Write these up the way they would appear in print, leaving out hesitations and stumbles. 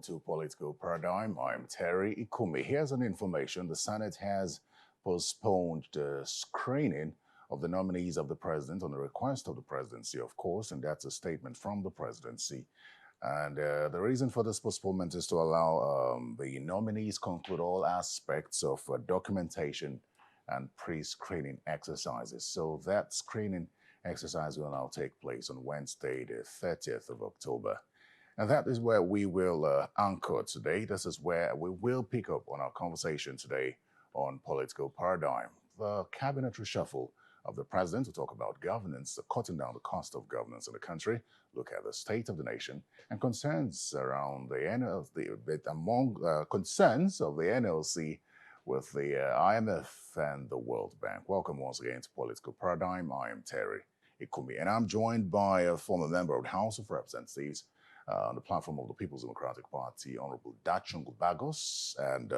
welcome to Political Paradigm. I'm Terry Ikumi. Here's an information. The Senate has postponed the screening of the nominees of the president on the request of the presidency, of course, and that's a statement from the presidency. And the reason for this postponement is to allow the nominees conclude all aspects of documentation and pre-screening exercises. So that screening exercise will now take place on Wednesday, the 30th of October. And that is where we will anchor today. This is where we will pick up on our conversation today on Political Paradigm. The cabinet reshuffle of the president to talk about governance, cutting down the cost of governance in the country, look at the state of the nation, and concerns around the concerns of the NLC with the IMF and the World Bank. Welcome once again to Political Paradigm. I am Terry Ikumi, and I'm joined by a former member of the House of Representatives on the platform of the People's Democratic Party, Honorable Dachung Bagos, and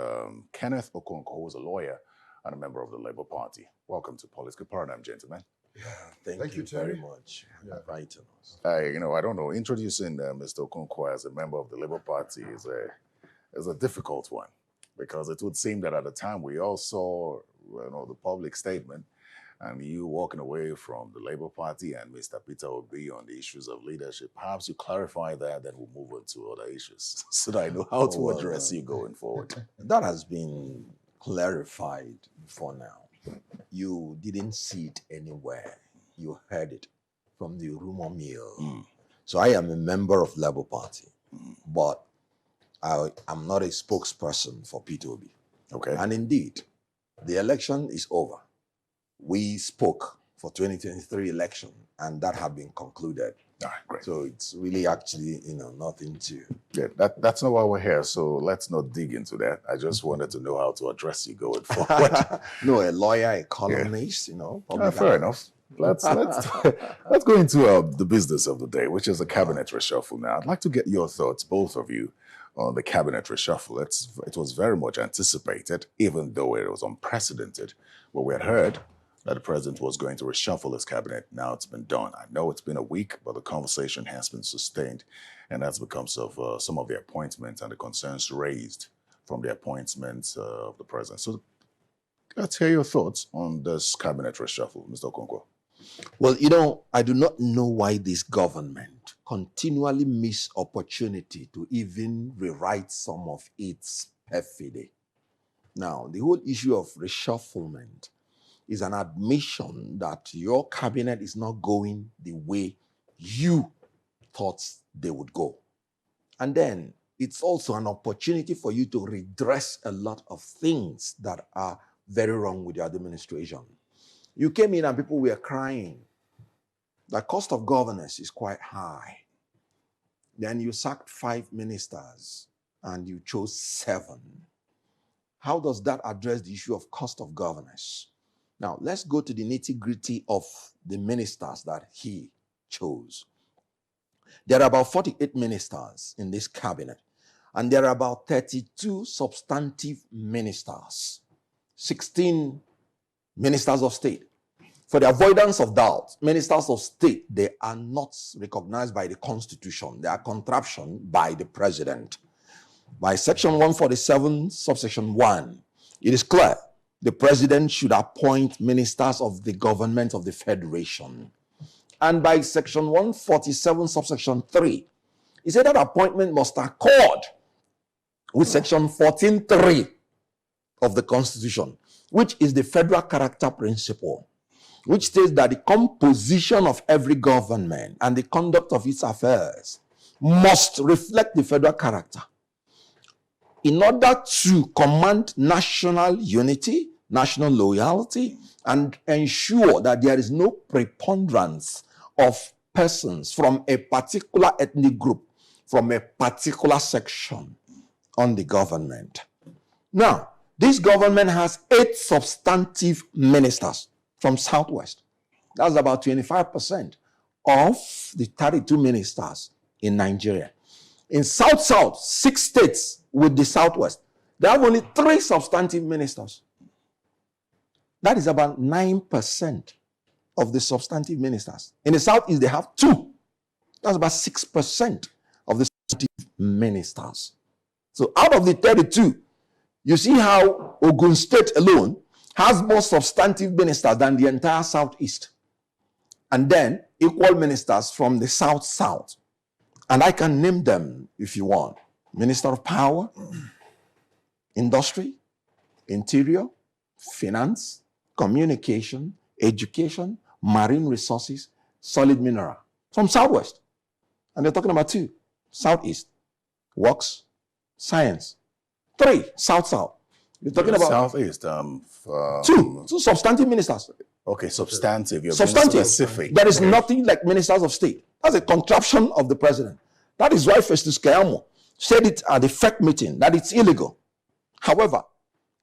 Kenneth Okonkwo, who is a lawyer and a member of the Labour Party. Welcome to Political Paradigm, gentlemen. Yeah, thank you Terry. very much for inviting us. I don't know, introducing Mr. Okonkwo as a member of the Labour Party is a difficult one, because it would seem that at the time we all saw the public statement and you walking away from the Labour Party and Mr. Peter Obi on the issues of leadership. Perhaps you clarify that, then we'll move on to other issues so that I know how to address you going forward. That has been clarified before now. You didn't see it anywhere. You heard it from the rumor mill. So I am a member of Labour Party, but I'm not a spokesperson for Peter Obi. Okay. And indeed, the election is over. We spoke for 2023 election, and that had been concluded. All right, great. So it's really actually, nothing to... Yeah, that's not why we're here, so let's not dig into that. I just wanted to know how to address you going forward. No, a lawyer, a columnist, Fair enough. Let's go into the business of the day, which is the cabinet reshuffle. Now, I'd like to get your thoughts, both of you, on the cabinet reshuffle. It was very much anticipated, even though it was unprecedented. But we had heard that the president was going to reshuffle his cabinet. Now it's been done. I know it's been a week, but the conversation has been sustained, and that's because of some of the appointments and the concerns raised from the appointments of the president. So let's hear your thoughts on this cabinet reshuffle, Mr. Okonkwo. Well, I do not know why this government continually miss opportunity to even rewrite some of its perfidy. Now, the whole issue of reshufflement is an admission that your cabinet is not going the way you thought they would go. And then it's also an opportunity for you to redress a lot of things that are very wrong with your administration. You came in and people were crying. The cost of governance is quite high. Then you sacked 5 ministers and you chose 7. How does that address the issue of cost of governance? Now, let's go to the nitty-gritty of the ministers that he chose. There are about 48 ministers in this cabinet, and there are about 32 substantive ministers, 16 ministers of state. For the avoidance of doubt, ministers of state, they are not recognized by the Constitution. They are contraption by the president. By Section 147, subsection 1, it is clear the president should appoint ministers of the government of the federation. And by Section 147, subsection 3, it said that appointment must accord with Section 14.3 of the Constitution, which is the federal character principle, which states that the composition of every government and the conduct of its affairs must reflect the federal character. In order to command national unity, national loyalty, and ensure that there is no preponderance of persons from a particular ethnic group, from a particular section on the government. Now, this government has 8 substantive ministers from Southwest. That's about 25% of the 32 ministers in Nigeria. In South-South, 6 states with the Southwest, they have only 3 substantive ministers. That is about 9% of the substantive ministers. In the Southeast, they have 2. That's about 6% of the substantive ministers. So out of the 32, you see how Ogun State alone has more substantive ministers than the entire Southeast. And then equal ministers from the South. And I can name them if you want. Minister of Power, Industry, Interior, Finance, Communication, Education, Marine Resources, Solid Mineral. From Southwest. And they're talking about 2. Southeast, Works, Science. 3, South. You're talking about Southeast. 2 substantive ministers. Okay, substantive. You're Substantive. being specific. There is nothing like ministers of state. That's a contraption of the president. That is why Festus Keyamo said it at the FEC meeting that it's illegal. However,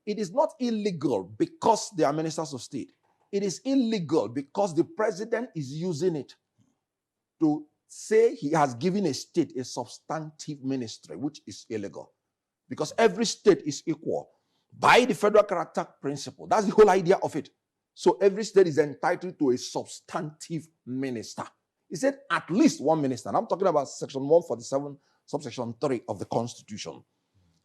it is not illegal because they are ministers of state. It is illegal because the president is using it to say he has given a state a substantive ministry, which is illegal. Because every state is equal by the federal character principle. That's the whole idea of it. So every state is entitled to a substantive minister. He said at least one minister. And I'm talking about section 147, subsection 3 of the Constitution.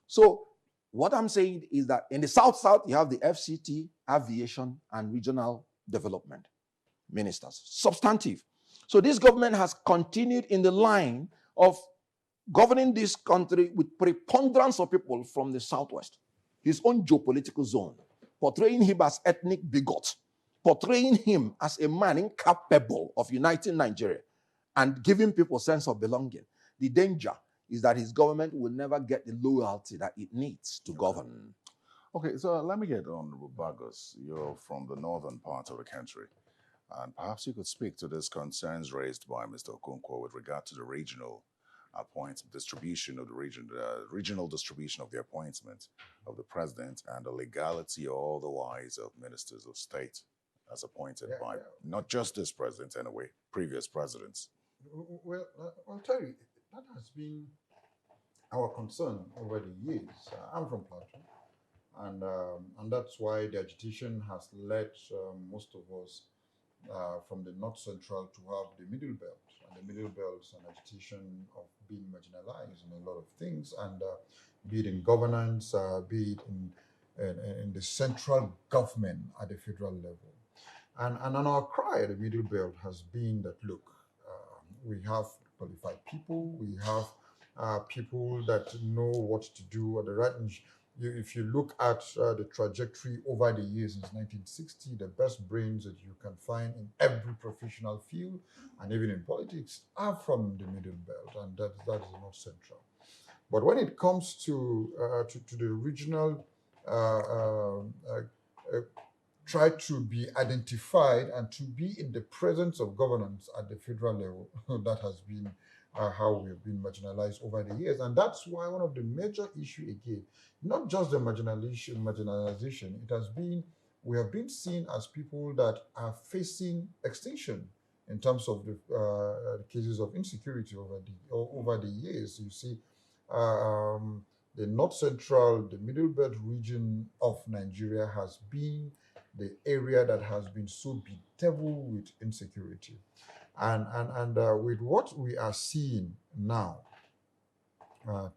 So what I'm saying is that in the South, you have the FCT, aviation, and regional development ministers. Substantive. So this government has continued in the line of governing this country with preponderance of people from the Southwest, his own geopolitical zone, portraying him as ethnic bigot, portraying him as a man incapable of uniting Nigeria and giving people a sense of belonging. The danger is that his government will never get the loyalty that it needs to govern. Okay, so let me get on with Bagos. You're from the northern part of the country, and perhaps you could speak to these concerns raised by Mr. Okonkwo with regard to the regional distribution of the regional distribution of the appointment of the president and the legality or otherwise of ministers of state as appointed by not just this president anyway, previous presidents. Well, I'll tell you, that has been our concern over the years. I'm from Plateau, and that's why the agitation has led most of us from the North Central to have the Middle Belt. And the Middle Belt is an agitation of being marginalized in a lot of things, and be it in governance, be it in the central government at the federal level. And our cry at the Middle Belt has been that, look, we have qualified people, we have people that know what to do at the right. If you look at the trajectory over the years since 1960, the best brains that you can find in every professional field and even in politics are from the Middle Belt, and that is not central. But when it comes to the regional, try to be identified and to be in the presence of governance at the federal level, that has been how we have been marginalized over the years. And that's why one of the major issues again, not just the marginalization, it has been, we have been seen as people that are facing extinction in terms of the cases of insecurity over the years. You see, the North Central, the Middle Belt region of Nigeria has been the area that has been so bedeviled with insecurity. And with what we are seeing now,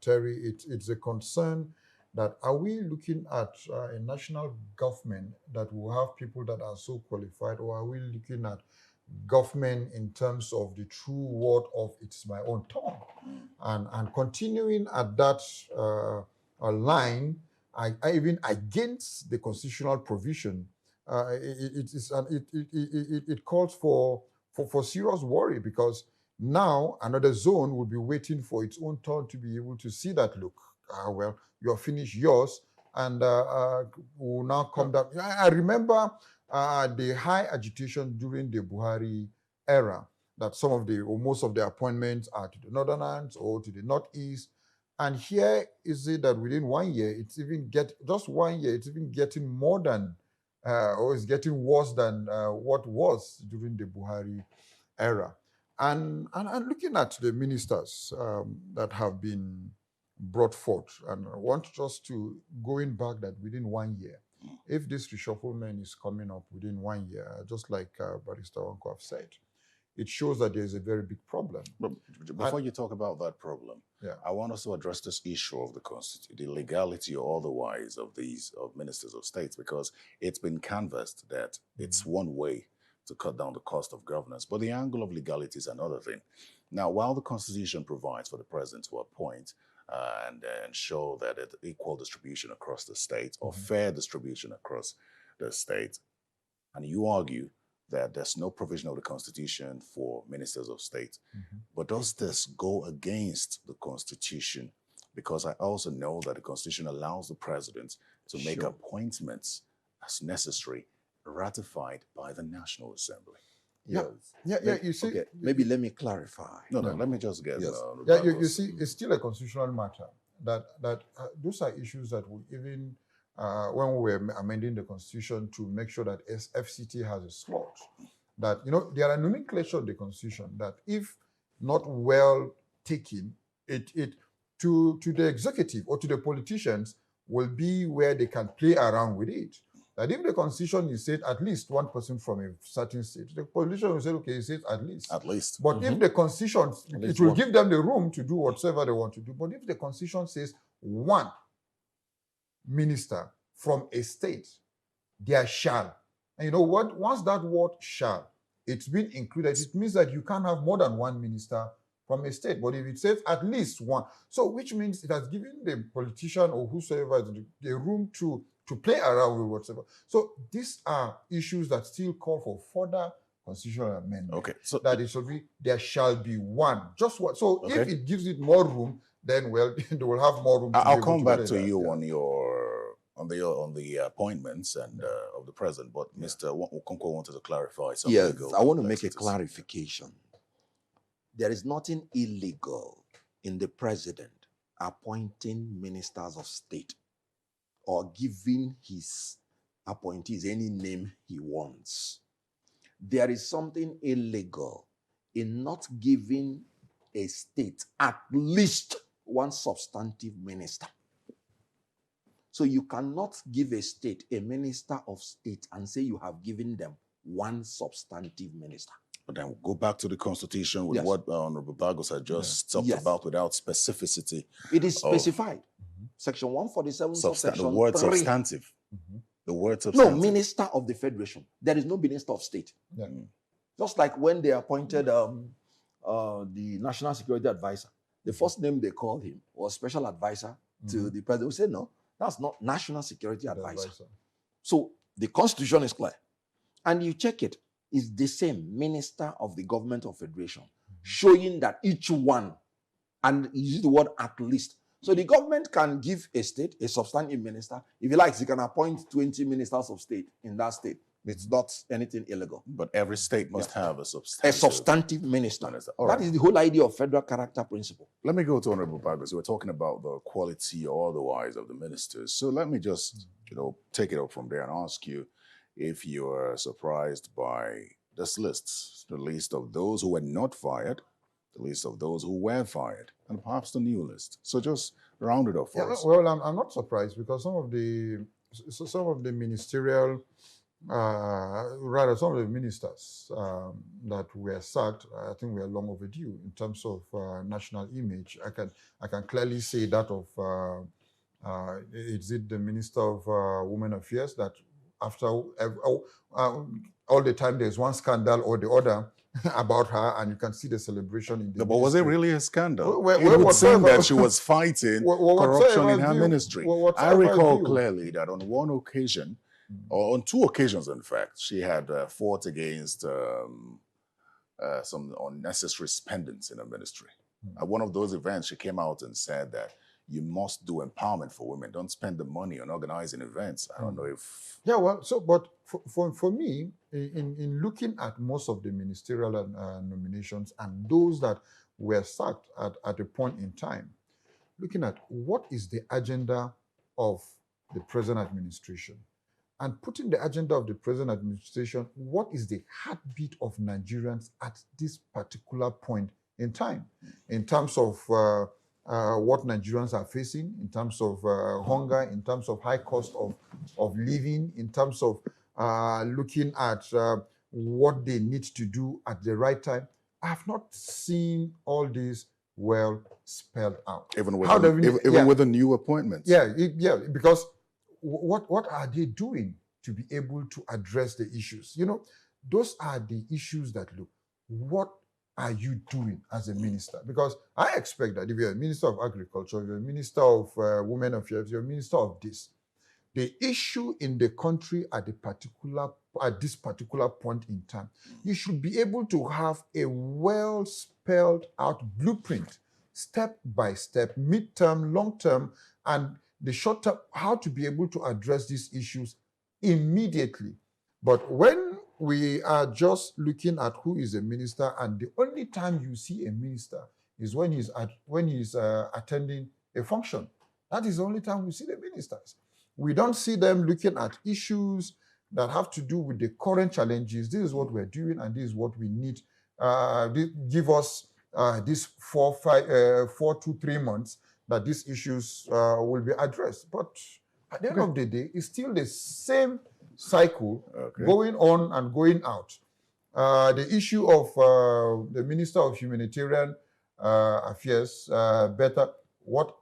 Terry, it's a concern that are we looking at a national government that will have people that are so qualified, or are we looking at government in terms of the true word of it's my own tongue? And continuing at that line, I even against the constitutional provision, it calls for serious worry, because now another zone will be waiting for its own turn to be able to see that, look, well, you're finished yours, and will now come down. I remember the high agitation during the Buhari era, that some of the, or most of the appointments are to the northerners or to the northeast. And here is it that within 1 year, it's even just 1 year, it's even getting more than, or it's getting worse than what was during the Buhari era. And looking at the ministers that have been brought forth, and I want just to going back that within 1 year, if this reshufflement is coming up within 1 year, just like Barrister Okonkwo have said, it shows that there is a very big problem. But before you talk about that problem, Yeah. I want us to address this issue of the constitution, the legality or otherwise of these of ministers of states, because it's been canvassed that it's one way to cut down the cost of governance. But the angle of legality is another thing. Now, while the Constitution provides for the president to appoint and ensure that it's equal distribution across the states or fair distribution across the states, and you argue that there's no provision of the Constitution for ministers of state. But does this go against the Constitution? Because I also know that the Constitution allows the president to make appointments as necessary, ratified by the National Assembly. Yeah, you see. Okay, maybe let me clarify. No, let me just get... You see, it's still a constitutional matter. That those are issues that we even, when we were amending the Constitution to make sure that FCT has a slot, that, there are nomenclature in the Constitution that if not well taken, it to the executive or to the politicians will be where they can play around with it. That if the Constitution is said at least one person from a certain state, the politician will say, okay, it says at least. At least. But if the Constitution, it will give them the room to do whatever they want to do. But if the Constitution says one minister from a state, there shall. And you know what? Once that word shall, it's been included, it means that you can't have more than one minister from a state. But if it says at least one, so which means it has given the politician or whosoever the room to play around with whatever. So these are issues that still call for further constitutional amendment. Okay. So that it should be, there shall be one. Just one. So if it gives it more room, then well, they will have more room. I'll come back to you on the appointments and of the president. But Mr. Okonkwo wanted to clarify something. Yes, I want to make a clarification. There is nothing illegal in the president appointing ministers of state or giving his appointees any name he wants. There is something illegal in not giving a state at least one substantive minister. So you cannot give a state a minister of state and say you have given them one substantive minister. But then we'll go back to the Constitution with what Honorable Bagos had just talked about without specificity. It is specified. Section 147, subsection the word 3. Substantive. The word substantive. No, minister of the federation. There is no minister of state. Just like when they appointed the national security advisor, the first name they called him was special advisor to the president. We said, no, that's not national security advisor. So the Constitution is clear. And you check it, it's the same minister of the government of federation, showing that each one, and you use the word at least. So the government can give a state a substantive minister. If he likes, he can appoint 20 ministers of state in that state. It's not anything illegal. But every state must have a substantive minister. That is the whole idea of federal character principle. Let me go to Honorable Bagos. We're talking about the quality or otherwise of the ministers. So let me just, take it up from there and ask you if you are surprised by this list, the list of those who were not fired, the list of those who were fired, and perhaps the new list. So just round it up for us. Well, I'm not surprised because some of the ministerial, some of the ministers that were sacked, I think we are long overdue in terms of national image. I can clearly say that of is it the Minister of Women Affairs that after all the time there's one scandal or the other about her, and you can see the celebration in the but was it really a scandal? It would seem that she was fighting corruption in her ministry. I recall clearly that on one occasion, or on two occasions, in fact, she had fought against some unnecessary spendings in her ministry. At one of those events, she came out and said that you must do empowerment for women. Don't spend the money on organizing events. I don't know if... Yeah, well, but for me, in looking at most of the ministerial nominations and those that were sacked at a point in time, looking at what is the agenda of the present administration, and putting the agenda of the present administration, what is the heartbeat of Nigerians at this particular point in time, in terms of what Nigerians are facing, in terms of hunger, in terms of high cost of living, in terms of looking at what they need to do at the right time. I have not seen all this well spelled out. Even with How the, do we- even with the new appointments. yeah, because what are they doing to be able to address the issues? You know, those are the issues that look, what are you doing as a minister? Because I expect that if you're a minister of agriculture, you're a minister of women affairs, you're a minister of this, the issue in the country at this particular point in time, you should be able to have a well spelled out blueprint, step by step, midterm, long term, and the short term, how to be able to address these issues immediately. But when we are just looking at who is a minister, and the only time you see a minister is when he's attending a function. That is the only time we see the ministers. We don't see them looking at issues that have to do with the current challenges. This is what we're doing, and this is what we need. Give us this 4 to 3 months that these issues will be addressed. But at the end of the day, it's still the same cycle going on and going out. The issue of the Minister of Humanitarian Affairs, better, what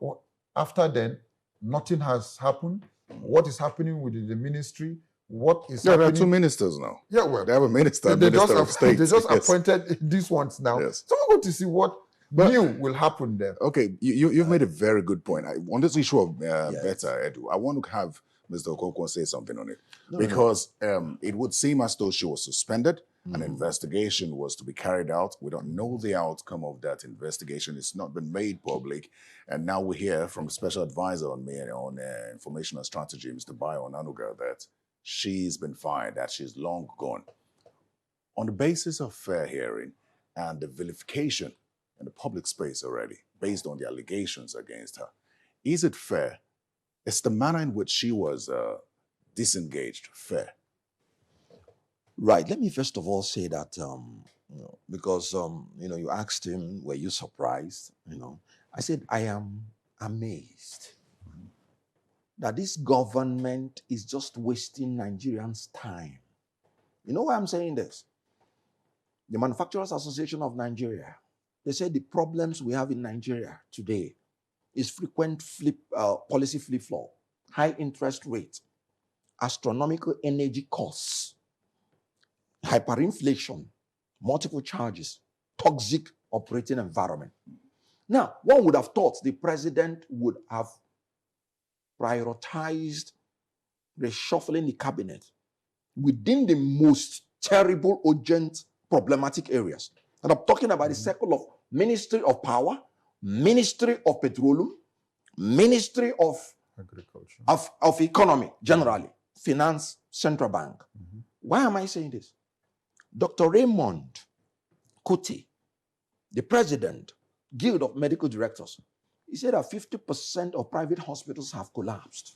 after then, nothing has happened. What is happening with the ministry? What is happening? There are two ministers now. Yeah, well, they have a minister, minister of state. They just appointed these ones now. Yes. So we're going to see what new will happen there. Okay, you've made a very good point. On this issue of better, Edu, I want to have Mr. Okonkwo say something on it. Because it would seem as though she was suspended. An investigation was to be carried out. We don't know the outcome of that investigation. It's not been made public. And now we hear from Special Advisor on Information and Strategy, Mr. Bayo Onanuga, that she's been fired, that she's long gone. On the basis of fair hearing and the vilification in the public space already, based on the allegations against her, is it fair? Is the manner in which she was disengaged fair? Right. Let me first of all say that, because, you asked him, were you surprised? I said, I am amazed that this government is just wasting Nigerians' time. You know why I'm saying this? The Manufacturers Association of Nigeria, they said the problems we have in Nigeria today is frequent policy flip-flop, high interest rate, astronomical energy costs, hyperinflation, multiple charges, toxic operating environment. Now, one would have thought the president would have prioritized reshuffling the cabinet within the most terrible, urgent, problematic areas. And I'm talking about the circle of Ministry of Power, Ministry of Petroleum, Ministry of Agriculture, of Economy, generally, Finance, Central Bank. Why am I saying this? Dr. Raymond Kuti, the president, Guild of Medical Directors, he said that 50% of private hospitals have collapsed.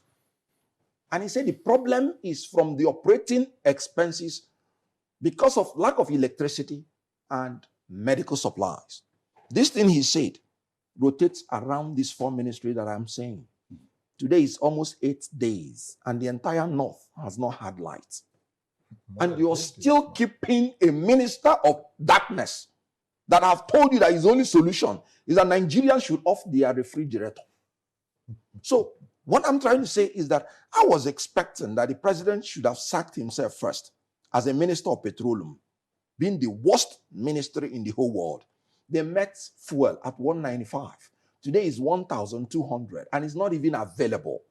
And he said the problem is from the operating expenses because of lack of electricity and medical supplies. This thing, he said, rotates around these 4 ministries that I'm saying. Today is almost 8 days, and the entire North has not had light. And you're still keeping a minister of darkness that I've told you that his only solution is that Nigerians should off their refrigerator. So what I'm trying to say is that I was expecting that the president should have sacked himself first as a minister of petroleum, being the worst ministry in the whole world. They met fuel at 195. Today is 1,200, and it's not even available.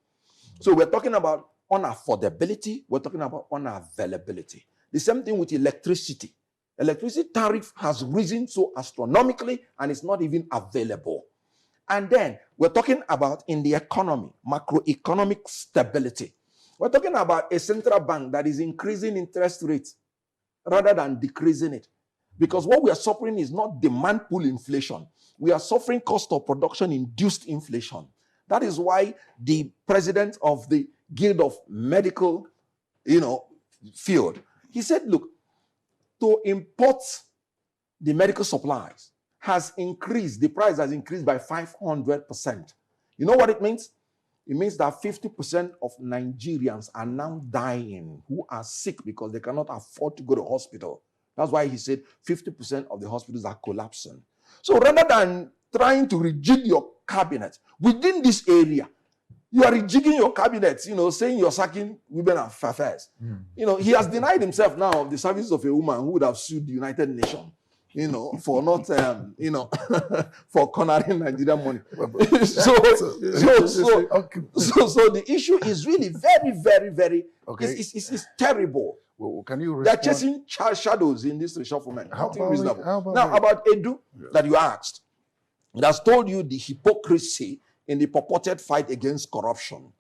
So we're talking about unaffordability, we're talking about unavailability. The same thing with electricity. Electricity tariff has risen so astronomically, and it's not even available. And then we're talking about in the economy, macroeconomic stability. We're talking about a central bank that is increasing interest rates rather than decreasing it. Because what we are suffering is not demand pull inflation. We are suffering cost of production induced inflation. That is why the president of the Guild of Medical, field, he said, look, to import the medical supplies has increased, the price has increased by 500%. You know what it means? It means that 50% of Nigerians are now dying who are sick because they cannot afford to go to hospital. That's why he said 50% of the hospitals are collapsing. So rather than trying to rejig your cabinet within this area. You are rejigging your cabinet, saying you're sacking women and affairs. He has denied himself now of the services of a woman who would have sued the United Nations, for not, for cornering Nigerian money. So the issue is really very, very, very, it's terrible. Well, can you respond? They're chasing shadows in this reshufflement. Nothing reasonable. About Edu that you asked, it has told you the hypocrisy in the purported fight against corruption.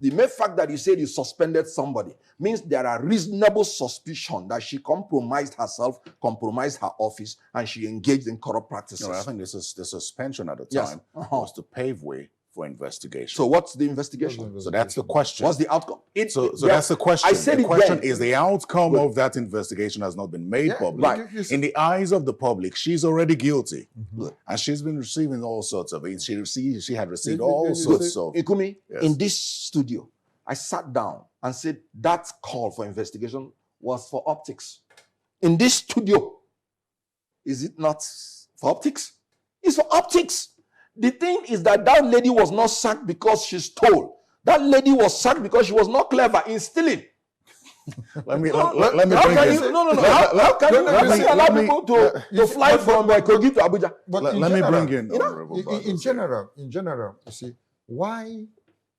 The mere fact that you said you suspended somebody means there are reasonable suspicion that she compromised herself, compromised her office, and she engaged in corrupt practices. No, I think this is the suspension at the time was to pave way for investigation. So what's the investigation? So that's the question. What's the outcome? So that's the question. I said the question then. is the outcome of that investigation has not been made public. Right. In the eyes of the public, she's already guilty. And she's been receiving all sorts of it. She had received all sorts of... Ikumi, in this studio, I sat down and said that call for investigation was for optics. In this studio, is it not for optics? It's for optics. The thing is that lady was not sacked because she stole. That lady was sacked because she was not clever in stealing. Let me bring this. How can you allow people to fly from Kogi to Abuja? But let me bring in in general, you see, why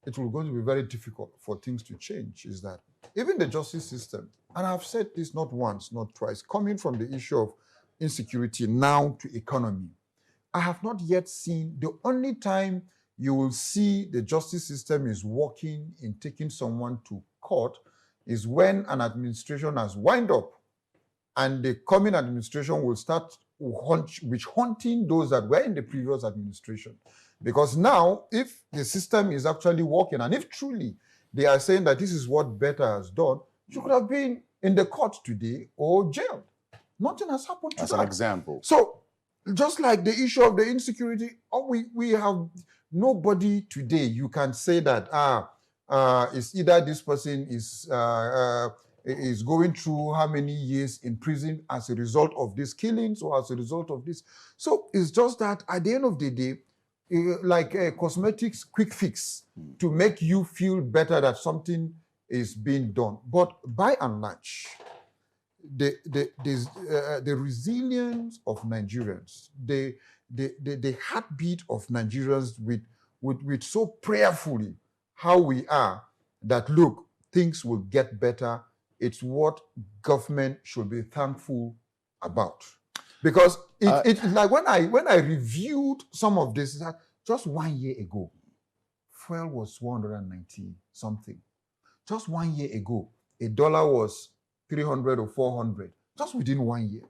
it will going to be very difficult for things to change is that even the justice system, and I've said this not once, not twice, coming from the issue of insecurity now to economy, I have not yet seen, the only time you will see the justice system is working in taking someone to court is when an administration has wind up and the coming administration will start hunting those that were in the previous administration. Because now, if the system is actually working, and if truly they are saying that this is what better has done, you could have been in the court today or jailed. Nothing has happened to that. As an example. So, just like the issue of the insecurity, we have nobody today you can say that it's either this person is going through how many years in prison as a result of these killings or as a result of this. So it's just that at the end of the day, like a cosmetics quick fix to make you feel better that something is being done. But by and large, the resilience of Nigerians, the heartbeat of Nigerians with so prayerfully how we are, that look, things will get better. It's what government should be thankful about. Because it's like when I reviewed some of this, that just 1 year ago, fuel was 190 something. Just 1 year ago, $1 was 300 or 400, just within 1 year.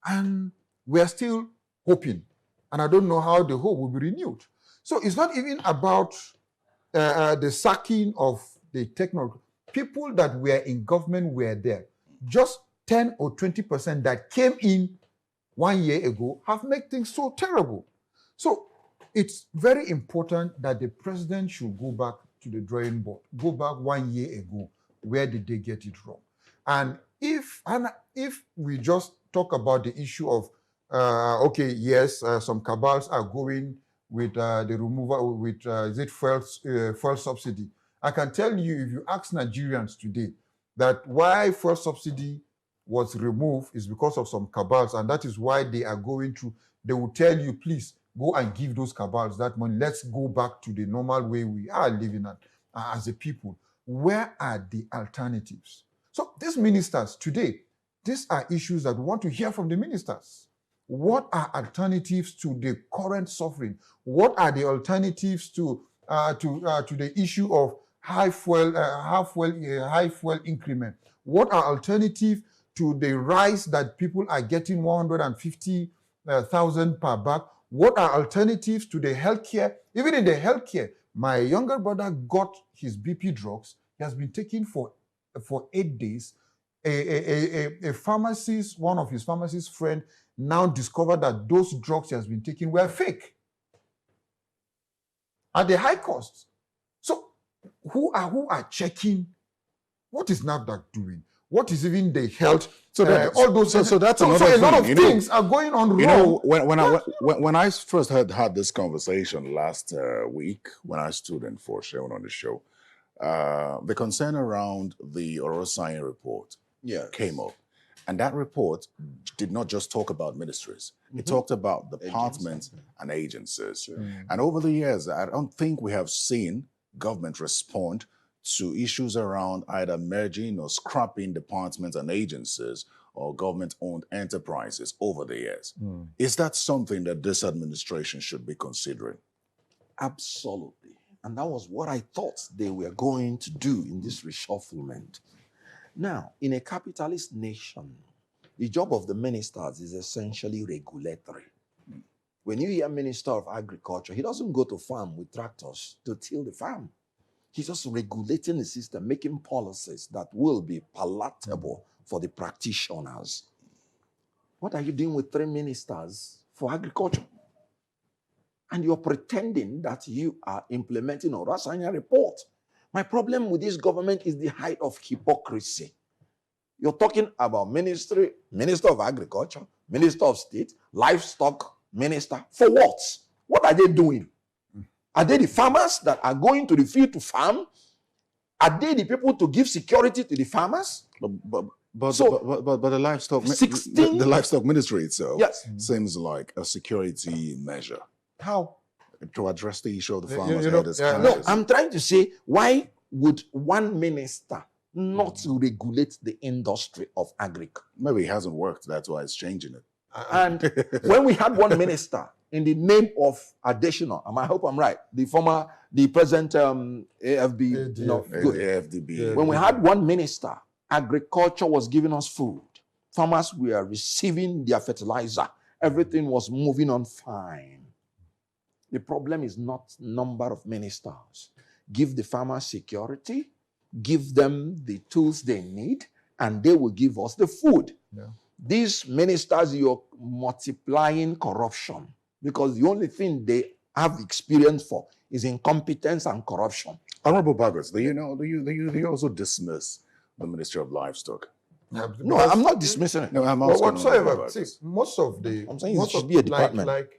And we're still hoping. And I don't know how the hope will be renewed. So it's not even about the sacking of the technology. People that were in government were there. Just 10 or 20% that came in 1 year ago have made things so terrible. So it's very important that the president should go back to the drawing board. Go back 1 year ago. Where did they get it wrong? And if we just talk about the issue of, some cabals are going with the removal, with is it fuel subsidy. I can tell you, if you ask Nigerians today that why fuel subsidy was removed is because of some cabals, and that is why they are going through. They will tell you, please go and give those cabals that money. Let's go back to the normal way we are living as a people. Where are the alternatives? So these ministers today, these are issues that we want to hear from the ministers. What are alternatives to the current suffering? What are the alternatives to the issue of high fuel increment? What are alternatives to the rise that people are getting 150,000 per bag? What are alternatives to the healthcare? Even in the healthcare, my younger brother got his BP drugs. He has been taking for 8 days. A pharmacist, one of his pharmacist friend, now discovered that those drugs he has been taking were fake at the high cost. So who are checking? What is NAFDAC doing? What is even the health? So all those. So that's another so a thing. lot of things are going on wrong. You know, when I first had this conversation last week, when I stood in for Sharon on the show, the concern around the Orosanye report came up. And that report did not just talk about ministries. It talked about departments and agencies. And over the years, I don't think we have seen government respond to issues around either merging or scrapping departments and agencies or government-owned enterprises over the years. Is that something that this administration should be considering? Absolutely. And that was what I thought they were going to do in this reshufflement. Now, in a capitalist nation, the job of the ministers is essentially regulatory. When you hear Minister of Agriculture, he doesn't go to farm with tractors to till the farm. He's just regulating the system, making policies that will be palatable for the practitioners. What are you doing with 3 ministers for agriculture? And you're pretending that you are implementing a Orosanye report. My problem with this government is the height of hypocrisy. You're talking about Minister of Agriculture, Minister of State, Livestock Minister. For what? What are they doing? Are they the farmers that are going to the field to farm? Are they the people to give security to the farmers? But the livestock, the livestock ministry itself seems like a security measure. How? To address the issue of the farmers. No, I'm trying to say, why would one minister not regulate the industry of agriculture? Maybe it hasn't worked. That's why it's changing it. And when we had one minister in the name of additional, I hope I'm right, the present AFB, AFDB. When we had one minister, agriculture was giving us food. Farmers were receiving their fertilizer. Everything was moving on fine. The problem is not number of ministers. Give the farmers security, give them the tools they need, and they will give us the food. Yeah. These ministers, you're multiplying corruption because the only thing they have experience for is incompetence and corruption. Honorable Bagos, do you also dismiss the Ministry of Livestock? No, I'm not dismissing it. No, I'm asking whatsoever. See, most of the I'm saying it should be a department.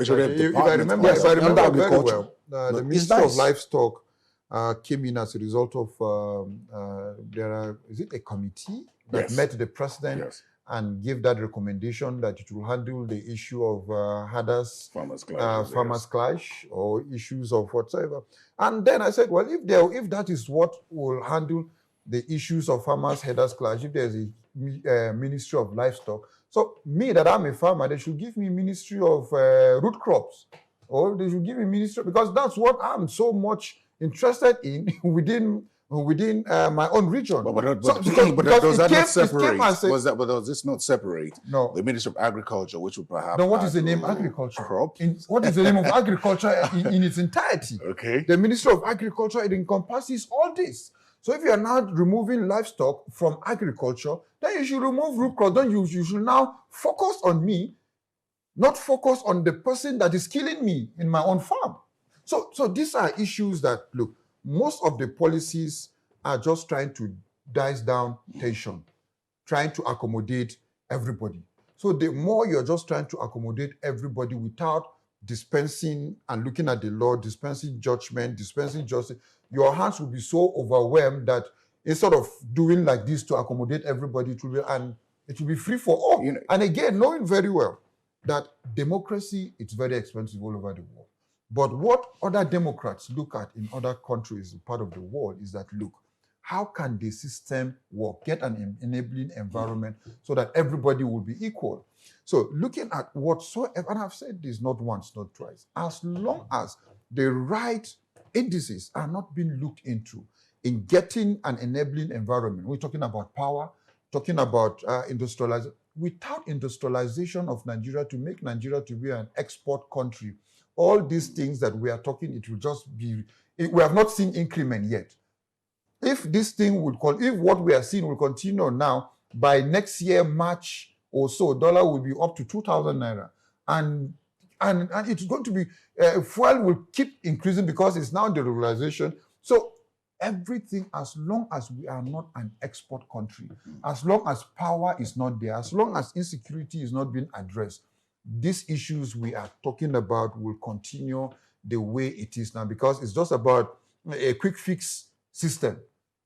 If I remember very well, the Ministry of Livestock came in as a result of is it a committee that met the president and gave that recommendation that it will handle the issue of herders, farmers clash, or issues of whatsoever. And then I said, well, if that is what will handle the issues of farmers, herders clash, if there's a Ministry of Livestock, so me that I'm a farmer, they should give me Ministry of Root Crops, or they should give me Ministry, because that's what I'm so much interested in within my own region. But does this not separate the Ministry of Agriculture, which would perhaps... No, what is the name agriculture? Crop? What is the name of agriculture in its entirety? Okay. The Ministry of Agriculture, it encompasses all this. So if you are now removing livestock from agriculture, then you should remove root crops. Then you should now focus on me, not focus on the person that is killing me in my own farm. So these are issues that, look, most of the policies are just trying to dice down tension, trying to accommodate everybody. So the more you're just trying to accommodate everybody without dispensing and looking at the law, dispensing judgment, dispensing justice, your hands will be so overwhelmed that instead of doing like this to accommodate everybody, it will be free for all. You know, and again, knowing very well that democracy, it's very expensive all over the world. But what other Democrats look at in other countries, part of the world, is that, look, how can the system work? Get an enabling environment so that everybody will be equal. So looking at whatsoever, and I've said this not once, not twice, as long as the right indices are not being looked into in getting an enabling environment, we're talking about power, talking about industrialization. Without industrialization of Nigeria to make Nigeria to be an export country, all these things that we are talking, it will just be, we have not seen increment yet. If this thing if what we are seeing will continue now, by next year, March or so, dollar will be up to 2,000 naira. And it's going to be, fuel will keep increasing because it's now the regularization. So everything, as long as we are not an export country, as long as power is not there, as long as insecurity is not being addressed, these issues we are talking about will continue the way it is now, because it's just about a quick fix system.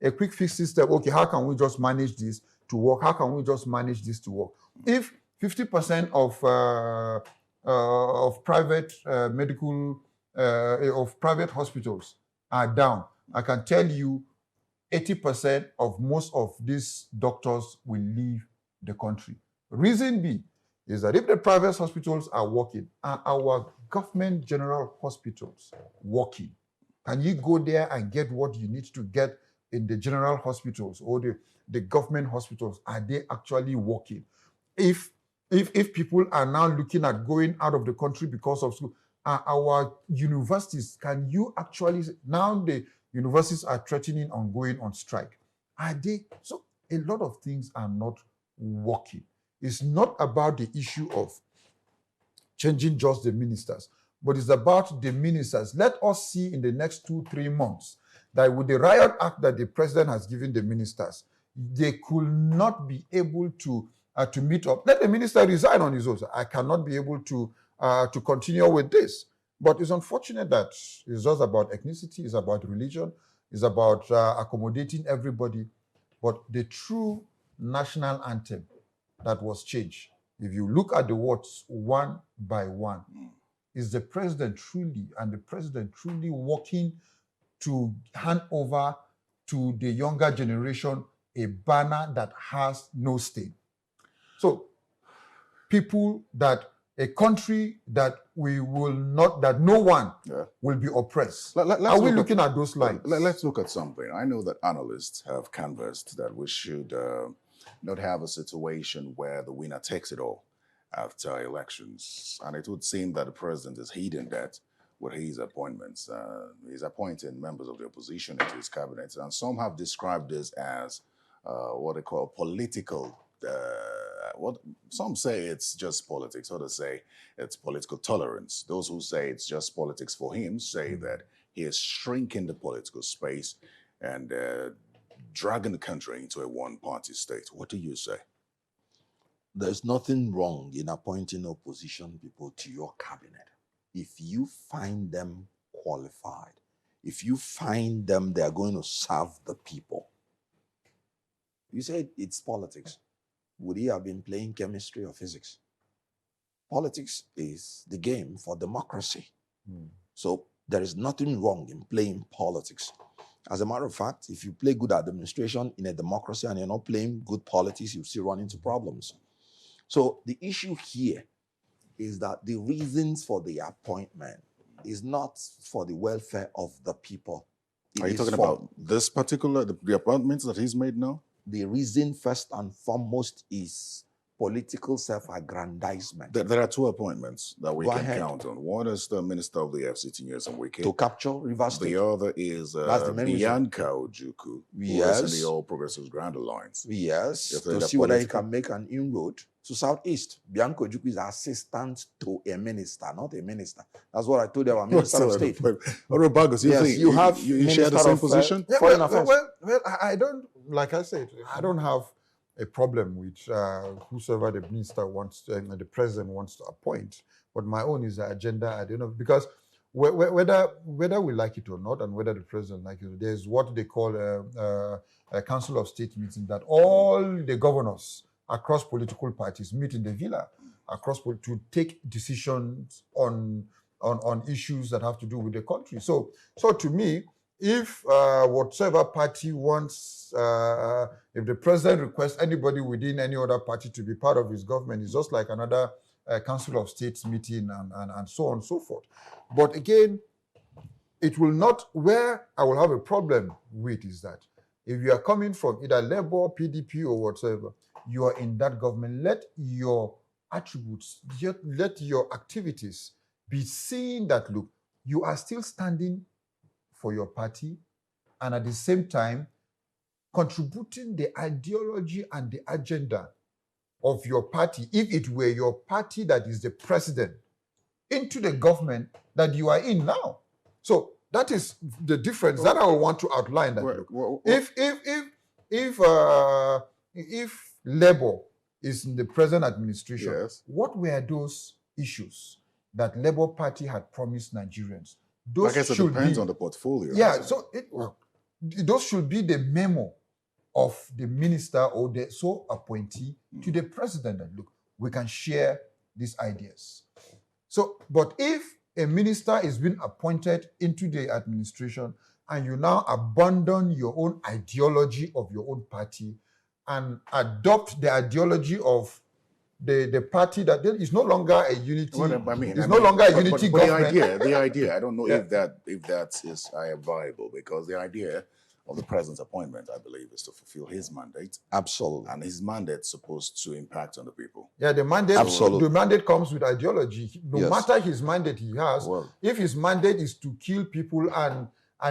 A quick fix system, okay, how can we just manage this to work? How can we just manage this to work? If 50% of private of private hospitals are down, I can tell you 80% of most of these doctors will leave the country. Reason B is that if the private hospitals are working, are our government general hospitals working? Can you go there and get what you need to get in the general hospitals or the government hospitals? Are they actually working? If people are now looking at going out of the country because of school, our universities, can you actually, now the universities are threatening on going on strike. Are they? So a lot of things are not working. It's not about the issue of changing just the ministers, but it's about the ministers. Let us see in the next 2-3 months that with the riot act that the president has given the ministers, they could not be able to meet up. Let the minister resign on his own. I cannot be able to continue with this. But it's unfortunate that it's just about ethnicity, it's about religion, it's about accommodating everybody. But the true national anthem that was changed, if you look at the words one by one, is the president truly working to hand over to the younger generation a banner that has no stain. So a country that we will not, that no one will be oppressed. Are we looking at those lines? Let's look at something. I know that analysts have canvassed that we should not have a situation where the winner takes it all after elections. And it would seem that the president is heeding that with his appointments. He's appointing members of the opposition into his cabinet. And some have described this as what they call political some say it's just politics, others say it's political tolerance. Those who say it's just politics for him say that he is shrinking the political space and dragging the country into a one-party state. What do you say? There's nothing wrong in appointing opposition people to your cabinet. If you find them qualified, if you find them they are going to serve the people. You said it's politics. Would he have been playing chemistry or physics? Politics is the game for democracy. So there is nothing wrong in playing politics. As a matter of fact, if you play good administration in a democracy and you're not playing good politics, you still run into problems. So the issue here is that the reasons for the appointment is not for the welfare of the people. Are you talking about this particular, the appointments that he's made now? The reason first and foremost is political self-aggrandizement. There are 2 appointments that we can count on. One is the Minister of the FCT News and Wiki. To capture Rivers State. The other is Bianca Ojukwu, who is in the All Progressives Grand Alliance. Yes, to see whether he can make an inroad to Southeast. Bianca Ojukwu is assistant to a minister, not a minister. That's what I told you about Minister of State. Bagos, you share the same position? Foreign affairs. Well, I don't, like I said, I don't have a problem with whosoever the minister wants to, the president wants to appoint. But my own is the agenda. I don't know, because whether we like it or not, and whether the president likes it, there's what they call a Council of State meeting that all the governors across political parties meet in the villa to take decisions on issues that have to do with the country. So to me, if whatever party wants, if the president requests anybody within any other party to be part of his government, it's just like another Council of States meeting and so on and so forth. But again, it will not, where I will have a problem with is that if you are coming from either Labour, PDP or whatever, you are in that government, let your attributes, let your activities be seen that, look, you are still standing for your party and at the same time contributing the ideology and the agenda of your party, if it were your party that is the president, into the government that you are in now. So That is the difference that I want to outline. That if Labour is in the present administration, yes, what were those issues that Labour Party had promised Nigerians? Those I guess it depends on the portfolio. Yeah, so those should be the memo of the minister or the sole appointee to the president that, look, we can share these ideas. So, but if a minister is being appointed into the administration and you now abandon your own ideology of your own party and adopt the ideology of the party that then is no longer a unity. It's no longer a unity government. The idea. I don't know if that is viable, because the idea of the president's appointment, I believe, is to fulfill his mandate. Absolutely. And his mandate is supposed to impact on the people. Yeah, the mandate. Absolutely. The mandate comes with ideology. No matter his mandate he has, if his mandate is to kill people and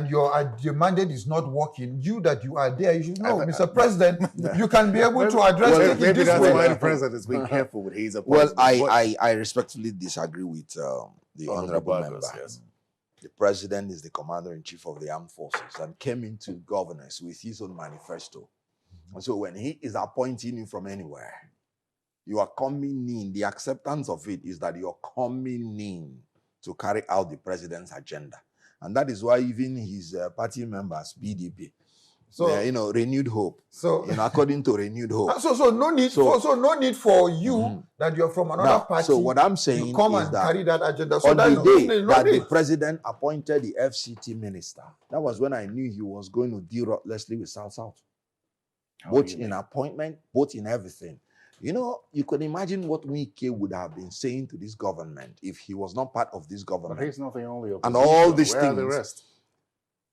your mandate is not working, you are there, you should know, Mr. President, you can be able to address it maybe this that's way. why the president is being careful with his appointment. Well, I respectfully disagree with the honorable member. Yes. The president is the commander-in-chief of the armed forces and came into governance with his own manifesto. And so when he is appointing you from anywhere, you are coming in. The acceptance of it is that you're coming in to carry out the president's agenda. And that is why even his party members, PDP, renewed hope. So, according to renewed hope. So no need for you that you're from another party. So what I'm saying to come is and that carry that agenda. So on that the day that the president appointed the FCT minister, that was when I knew he was going to deal ruthlessly with South. Both in appointment, both in everything. You know, you could imagine what Wike would have been saying to this government if he was not part of this government. But he's not the only opposition. And all these Where things. Are the rest?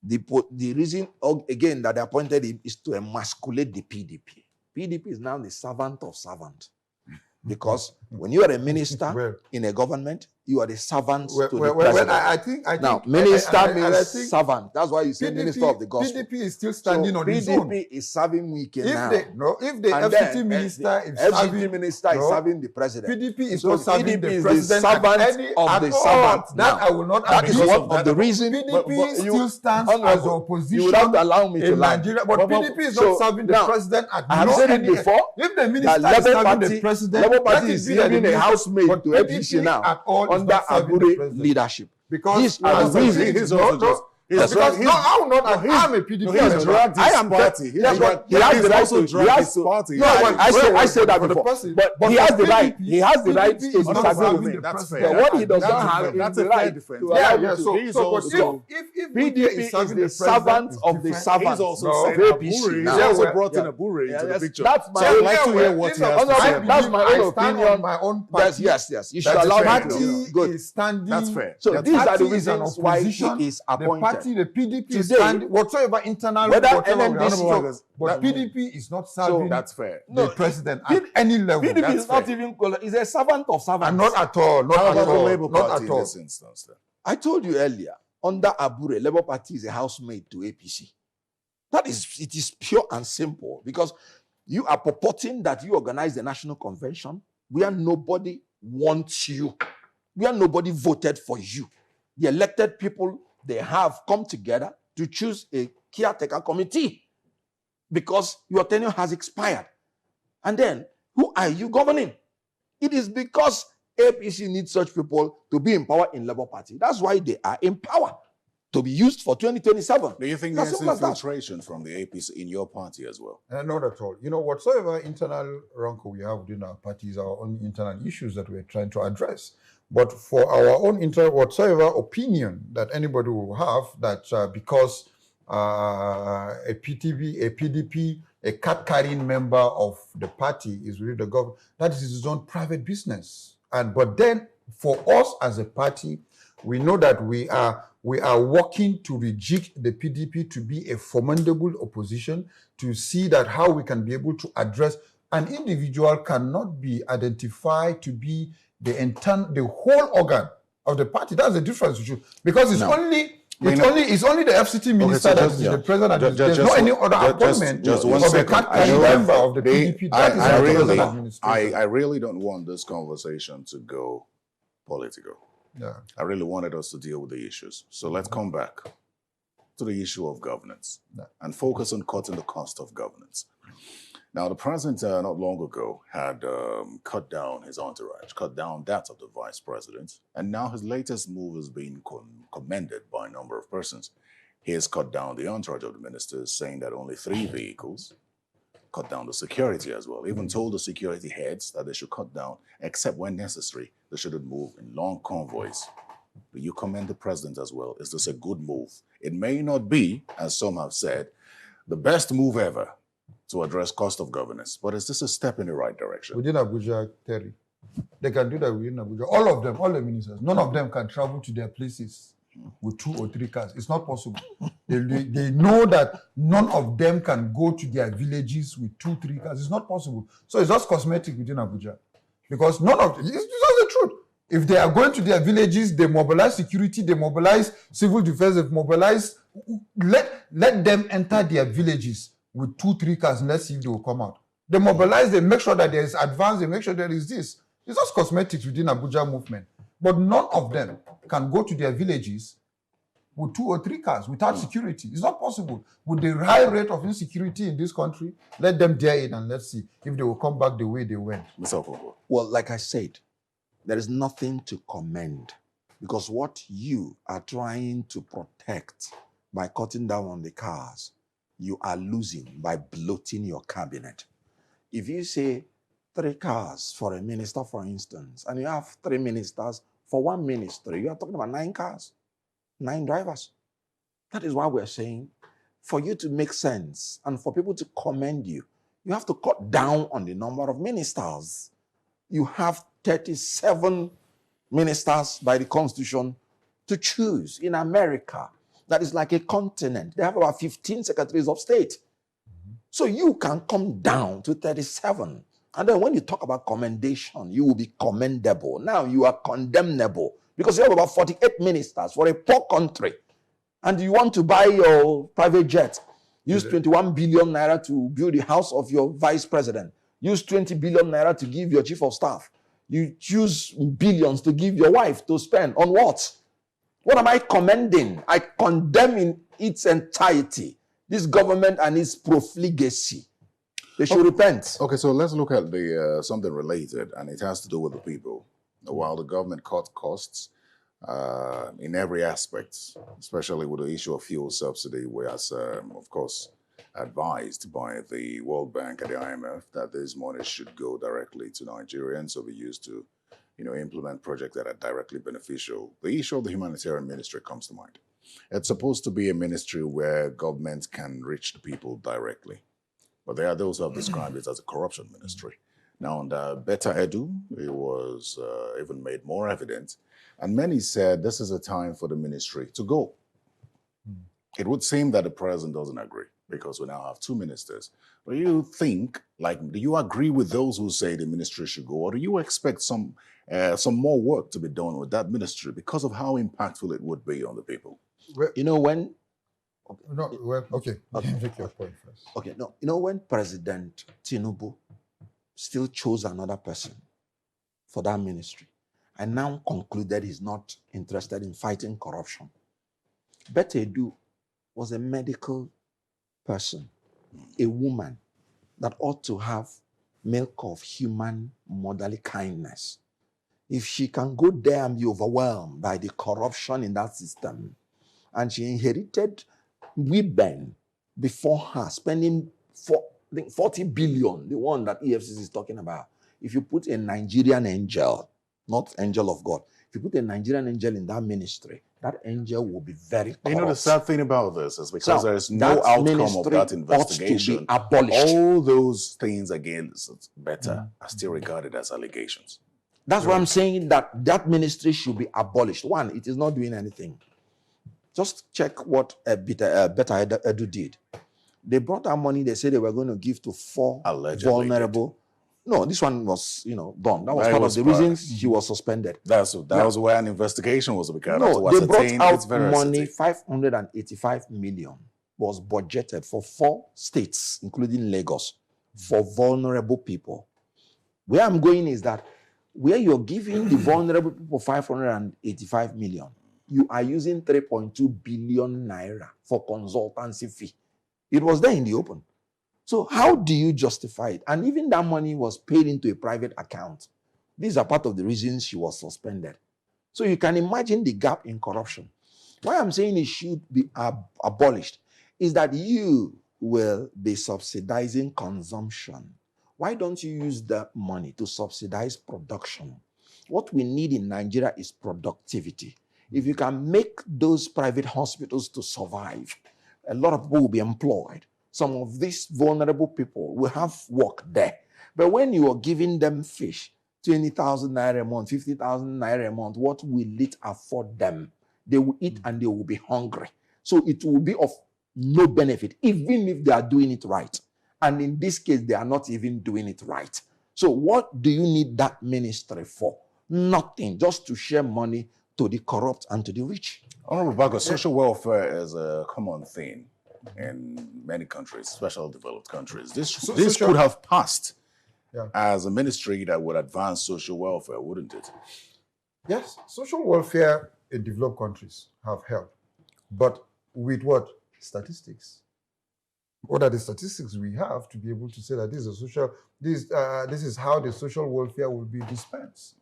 The reason, again, that they appointed him is to emasculate the PDP. PDP is now the servant of servant. Because when you are a minister in a government, you are the servant to the president. I think now, minister means servant. That's why you say minister of the gospel. PDP is still standing on its own. PDP is serving Wike now. If the FCT minister is serving the president. PDP is not serving the president. The servant of the servant. That I will not agree. That is one of the reasons. PDP still stands as the opposition. You would have to allow me to lie. But PDP is not serving the president at I have said it before. If the minister is serving the president, Labour Party is giving a housemaid to APC now under Abure leadership. Because these are the reasons. I'm a PDP. He's dragged his party. He has the right to drag his party. I said that before. But he has the right. He has the right to disagree. That's fair. What he does not have is the right to allow him to. So if PDP is the servant of the servant. He's also saying Abure. He also brought in Abure into the picture. That's my I'd like to hear what he has to say. That's my own opinion. My own party. Yes. You should allow me to. Good. That's fair. So these are the reasons why he is appointed. The PDP is standing, whatsoever internal, but PDP is not serving the president at any level. PDP is not even, is a servant of servants. And not at all. Not at all. I told you earlier, under Abure, Labour Party is a housemaid to APC. It is pure and simple, because you are purporting that you organize the national convention where nobody wants you, where nobody voted for you. The elected people, they have come together to choose a caretaker committee because your tenure has expired. And then, who are you governing? It is because APC needs such people to be in power in Labour Party. That's why they are in power, to be used for 2027. Do you think there's infiltration from the APC in your party as well? Not at all. You know, whatsoever internal rancor we have within our parties, our own internal issues that we're trying to address. But for our own whatsoever opinion that anybody will have, that because a PDP, a card-carrying member of the party is with the government, that is his own private business. But then, for us as a party, we know that we are working to reject the PDP to be a formidable opposition, to see that how we can be able to address an individual cannot be identified to be the whole organ of the party. That's the difference, because it's only the FCT minister that is the president. There's no any other appointment of a member of the PDP. I really don't want this conversation to go political. Yeah. I really wanted us to deal with the issues. So let's come back to the issue of governance and focus on cutting the cost of governance. Now, the president not long ago had cut down his entourage, cut down that of the vice president, and now his latest move is being commended by a number of persons. He has cut down the entourage of the ministers, saying that only 3 vehicles, cut down the security as well. Even told the security heads that they should cut down, except when necessary. They shouldn't move in long convoys. Do you commend the president as well? Is this a good move? It may not be, as some have said, the best move ever to address cost of governance, but is this a step in the right direction? Within Abuja, Terry, they can do that within Abuja. All of them, all the ministers, none of them can travel to their places with 2 or 3 cars. It's not possible. They know that none of them can go to their villages with 2, 3 cars. It's not possible. So it's just cosmetic within Abuja. Because none of it's just the truth. If they are going to their villages, they mobilize security, they mobilize civil defense, they mobilize, let them enter their villages with 2, 3 cars, and let's see if they will come out. They mobilize, they make sure that there is advance, they make sure there is this. It's just cosmetics within Abuja movement. But none of them can go to their villages with 2 or 3 cars without security. It's not possible. With the high rate of insecurity in this country, let them dare it and let's see if they will come back the way they went. Mr. Okonkwo. Well, like I said, there is nothing to commend because what you are trying to protect by cutting down on the cars, you are losing by bloating your cabinet. If you say 3 cars for a minister, for instance, and you have 3 ministers for 1 ministry, you are talking about 9 cars, 9 drivers. That is why we're saying, for you to make sense and for people to commend you, you have to cut down on the number of ministers. You have 37 ministers by the Constitution to choose in America. That is like a continent. They have about 15 secretaries of state. So you can come down to 37. And then when you talk about commendation, you will be commendable. Now you are condemnable because you have about 48 ministers for a poor country. And you want to buy your private jet. Use 21 billion naira to build the house of your vice president. Use 20 billion naira to give your chief of staff. You use billions to give your wife to spend on what? What am I commending? I condemn in its entirety this government and its profligacy. They should repent. Okay, so let's look at the something related, and it has to do with the people. While the government cut costs in every aspect, especially with the issue of fuel subsidy, whereas, of course, advised by the World Bank and the IMF that this money should go directly to Nigerians, so we used to, implement projects that are directly beneficial. The issue of the Humanitarian Ministry comes to mind. It's supposed to be a ministry where government can reach the people directly. But there are those who have described it as a corruption ministry. Now, under Better Edu, it was even made more evident. And many said this is a time for the ministry to go. It would seem that the president doesn't agree because we now have 2 ministers. Do you think, do you agree with those who say the ministry should go, or do you expect some more work to be done with that ministry because of how impactful it would be on the people? Well, when... Okay. Make your point first. Okay, no. When President Tinubu still chose another person for that ministry and now concluded he's not interested in fighting corruption, Better Edu was a medical person, a woman that ought to have milk of human motherly kindness. If she can go there and be overwhelmed by the corruption in that system, and she inherited women before her, spending 40 billion, the one that EFCC is talking about. If you put a Nigerian angel, not angel of God, if you put a Nigerian angel in that ministry, that angel will be very corrupt. The sad thing about this is because there is no outcome of that investigation. Ought to be abolished. All those things against Better are still regarded as allegations. That's why I'm saying that ministry should be abolished. One, it is not doing anything. Just check what Better Edu did. They brought out money they said they were going to give to 4 allegedly vulnerable. No, this one was, done. That was part of the reasons she was suspended. That was where an investigation was begun. No, they brought out money, 585 million was budgeted for 4 states, including Lagos, for vulnerable people. Where I'm going is that where you're giving the vulnerable people 585 million, you are using 3.2 billion naira for consultancy fee. It was there in the open. So how do you justify it? And even that money was paid into a private account. These are part of the reasons she was suspended. So you can imagine the gap in corruption. Why I'm saying it should be abolished is that you will be subsidizing consumption. Why don't you use that money to subsidize production? What we need in Nigeria is productivity. If you can make those private hospitals to survive, a lot of people will be employed. Some of these vulnerable people will have work there. But when you are giving them fish, 20,000 naira a month, 50,000 naira a month, what will it afford them? They will eat and they will be hungry. So it will be of no benefit, even if they are doing it right. And in this case, they are not even doing it right. So what do you need that ministry for? Nothing, just to share money to the corrupt and to the rich. Honorable Bagos, social welfare is a common thing in many countries, especially developed countries. This could have passed as a ministry that would advance social welfare, wouldn't it? Yes, social welfare in developed countries have helped. But with what? Statistics. What are the statistics we have to be able to say that this is how the social welfare will be dispensed?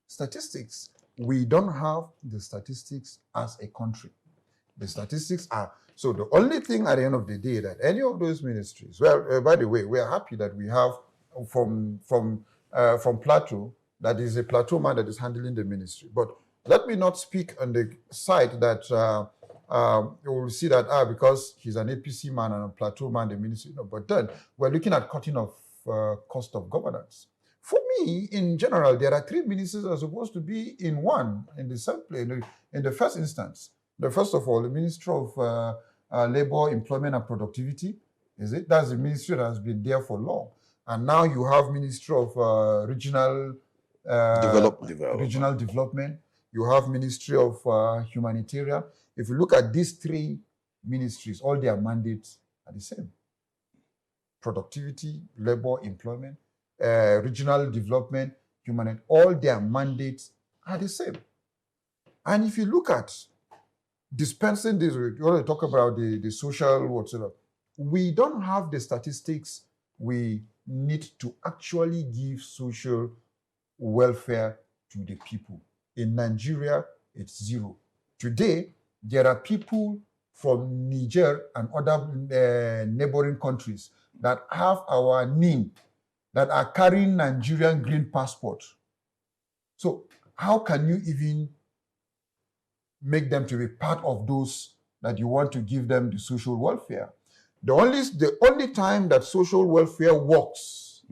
Statistics. We don't have the statistics as a country. The statistics are, so the only thing at the end of the day that any of those ministries, well, by the way, we are happy that we have from Plateau, that is a Plateau man that is handling the ministry. But let me not speak on the side that you will see that, because he's an APC man and a Plateau man, the ministry, no, but then we're looking at cutting of cost of governance. For me, in general, there are three ministries that are supposed to be in one, in the same place, in the first instance. First of all, the Ministry of Labor, Employment and Productivity, is it? That's the ministry that has been there for long. And now you have Ministry of Regional Development. You have Ministry of Humanitarian. If you look at these three ministries, all their mandates are the same. Productivity, labor, employment, regional development, humanitarian, all their mandates are the same. And if you look at dispensing this, you want to talk about the social whatsoever, we don't have the statistics we need to actually give social welfare to the people. In Nigeria, it's zero. Today, there are people from Niger and other neighboring countries that have our name, that are carrying Nigerian green passport. So how can you even make them to be part of those that you want to give them the social welfare? The only time that social welfare works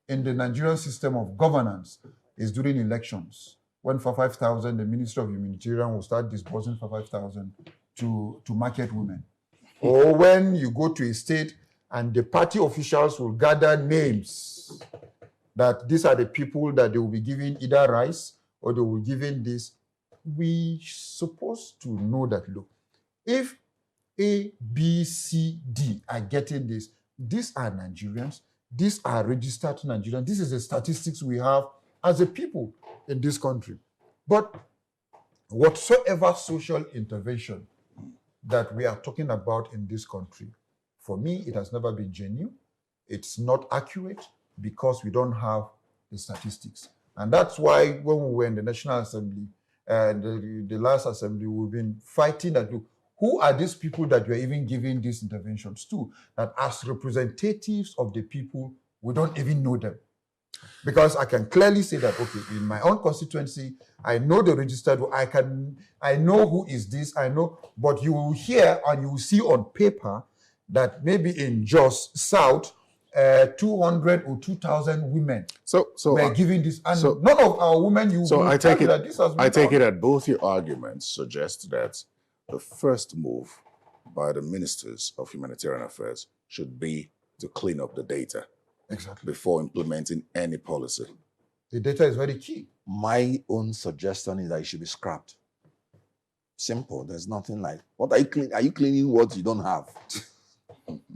in the Nigerian system of governance is during elections, when for 5,000, the Ministry of Humanitarian will start disbursing for 5,000 to market women. Or when you go to a state and the party officials will gather names that these are the people that they will be giving either rice or they will be giving this. We supposed to know that, look, if A, B, C, D are getting this, these are Nigerians, these are registered Nigerians, this is the statistics we have as a people in this country. But whatsoever social intervention that we are talking about in this country, for me, it has never been genuine. It's not accurate because we don't have the statistics. And that's why when we were in the National Assembly, the last assembly, we've been fighting that, look, who are these people that we're even giving these interventions to? That as representatives of the people, we don't even know them. Because I can clearly say that, okay, in my own constituency, I know the registered, I know who is this, I know, but you will hear and you will see on paper that maybe in Jos South, 200 or 2,000 women were giving this, and none of our women, I take it that this has been I take done. it that both your arguments suggest that the first move by the ministers of humanitarian affairs should be to clean up the data before implementing any policy. The data is very key. My own suggestion is that it should be scrapped. Simple. There's nothing like, what are you cleaning? Are you cleaning what you don't have?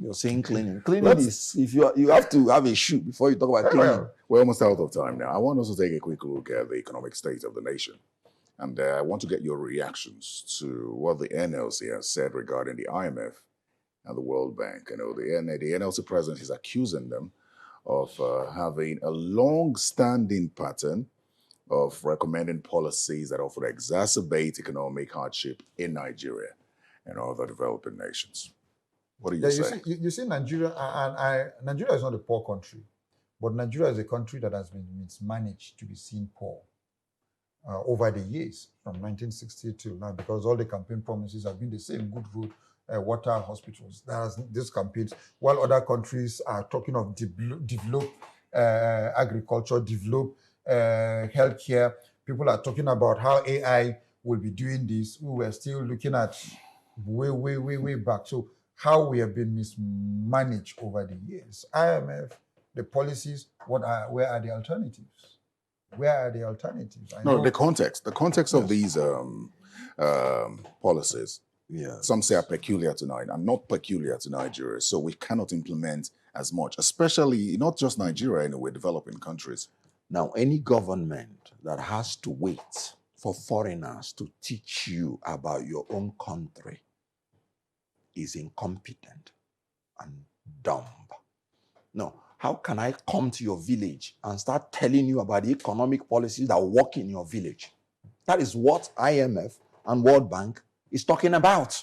You're saying cleaning. Cleaning is, if you have to have a shoe before you talk about cleaning. Well, We're almost out of time now. I want us to take a quick look at the economic state of the nation. And I want to get your reactions to what the NLC has said regarding the IMF and the World Bank. You know, the NLC president is accusing them of having a long-standing pattern of recommending policies that often exacerbate economic hardship in Nigeria and other developing nations. What do you say? You see, Nigeria, Nigeria is not a poor country, but Nigeria is a country that has been mismanaged to be seen poor over the years from 1960 till now, because all the campaign promises have been the same: good road, water, hospitals. These campaigns, while other countries are talking of develop agriculture, develop healthcare. People are talking about how AI will be doing this. We were still looking at way back. So how we have been mismanaged over the years. IMF, the policies, where are the alternatives? Where are the alternatives? The context of these policies, some say are peculiar to Nigeria, and not peculiar to Nigeria. So we cannot implement as much, especially not just Nigeria, anyway, developing countries. Now, any government that has to wait for foreigners to teach you about your own country is incompetent and dumb. No, how can I come to your village and start telling you about the economic policies that work in your village? That is what IMF and World Bank is talking about.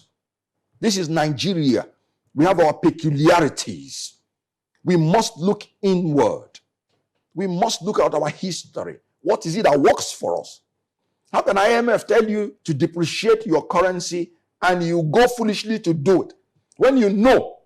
This is Nigeria. We have our peculiarities. We must look inward. We must look at our history. What is it that works for us? How can IMF tell you to depreciate your currency and you go foolishly to do it when you know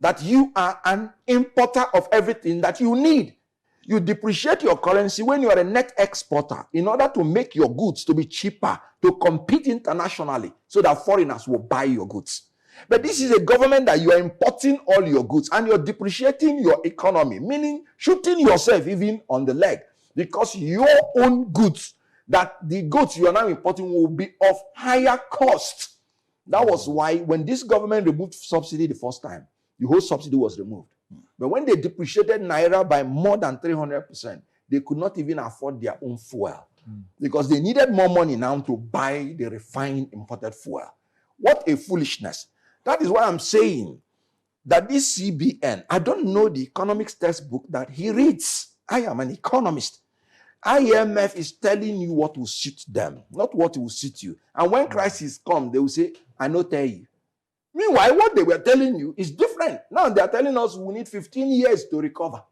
that you are an importer of everything that you need? You depreciate your currency when you are a net exporter in order to make your goods to be cheaper, to compete internationally so that foreigners will buy your goods. But this is a government that you are importing all your goods and you're depreciating your economy, meaning shooting yourself even on the leg, because your own goods, that the goods you are now importing will be of higher cost. That was why when this government removed subsidy the first time, the whole subsidy was removed. But when they depreciated Naira by more than 300%, they could not even afford their own fuel because they needed more money now to buy the refined imported fuel. What a foolishness. That is why I'm saying that this CBN, I don't know the economics textbook that he reads. I am an economist. IMF is telling you what will suit them, not what will suit you. And when crisis comes, they will say, I no tell you. Meanwhile, what they were telling you is different. Now they are telling us we need 15 years to recover.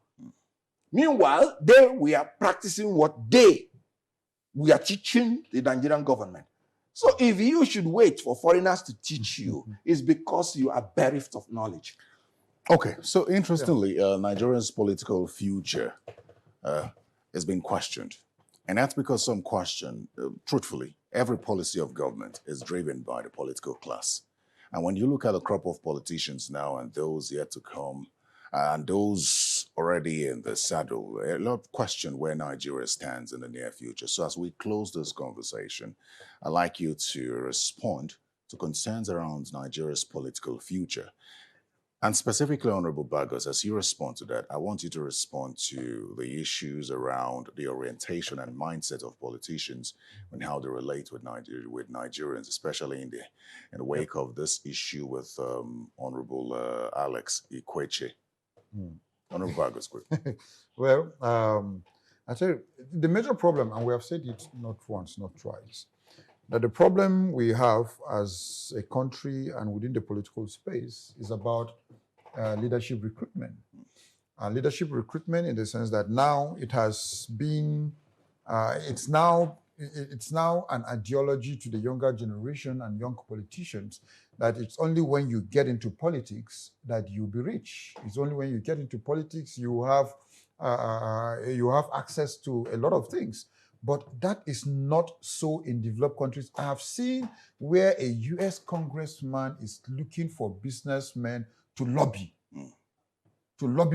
Meanwhile, we are practicing what we are teaching the Nigerian government. So if you should wait for foreigners to teach you, it's because you are bereft of knowledge. Okay, so interestingly, Nigeria's political future has been questioned. And that's because some question, truthfully, every policy of government is driven by the political class. And when you look at the crop of politicians now and those yet to come, and those already in the saddle, a lot of question where Nigeria stands in the near future. So as we close this conversation, I'd like you to respond to concerns around Nigeria's political future. And specifically, Honorable Bagos, as you respond to that, I want you to respond to the issues around the orientation and mindset of politicians and how they relate with Nigerians, especially in the wake of this issue with Honorable Alex Ikweche. Honorable Bagos, quick. Well, I tell you, the major problem, and we have said it not once, not twice, that the problem we have as a country and within the political space is about leadership recruitment. Leadership recruitment in the sense that now it has been, it's now an ideology to the younger generation and young politicians that it's only when you get into politics that you'll be rich. It's only when you get into politics you have access to a lot of things. But that is not so in developed countries. I have seen where a US congressman is looking for businessmen to lobby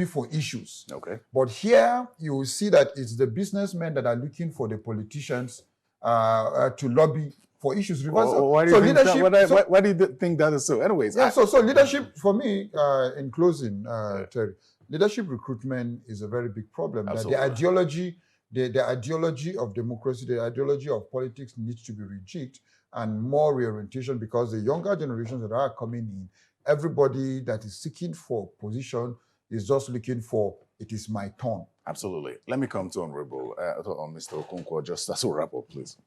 for issues. Okay. But here you will see that it's the businessmen that are looking for the politicians to lobby for issues reversal. Well, why do you think that? Why do you think that is so? Anyways, yeah. So leadership for me, in closing, Terry, leadership recruitment is a very big problem. That the ideology, the ideology of democracy, the ideology of politics needs to be rejigged and more reorientation, because the younger generations that are coming in, everybody that is seeking for position is just looking for, it is my turn. Absolutely. Let me come to Honorable, Mr. Okonkwo, just as a wrap up, please.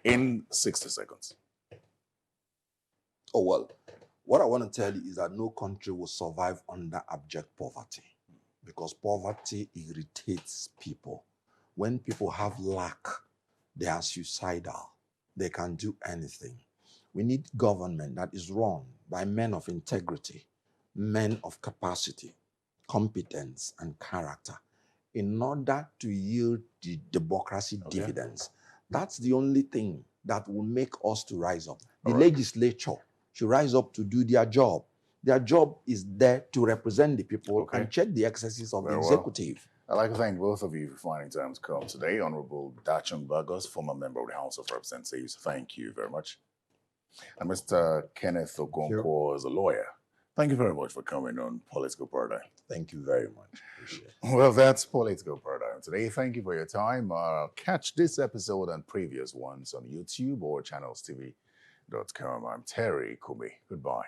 In 60 seconds. Oh, well, what I want to tell you is that no country will survive under abject poverty, because poverty irritates people. When people have lack, they are suicidal. They can do anything. We need government that is run by men of integrity, men of capacity, competence, and character, in order to yield the democracy dividends. That's the only thing that will make us to rise up. The legislature should rise up to do their job. Their job is there to represent the people and check the excesses of the executive. I'd like to thank both of you for finding time to come today. Honorable Dachung Bagos, former member of the House of Representatives, thank you very much. And Mr. Kenneth Okonkwo is a lawyer. Thank you very much for coming on Political Paradigm. Thank you very much. Appreciate it. Well, that's Political Paradigm today. Thank you for your time. Catch this episode and previous ones on YouTube or channelstv.com. I'm Terry Ikumi. Goodbye.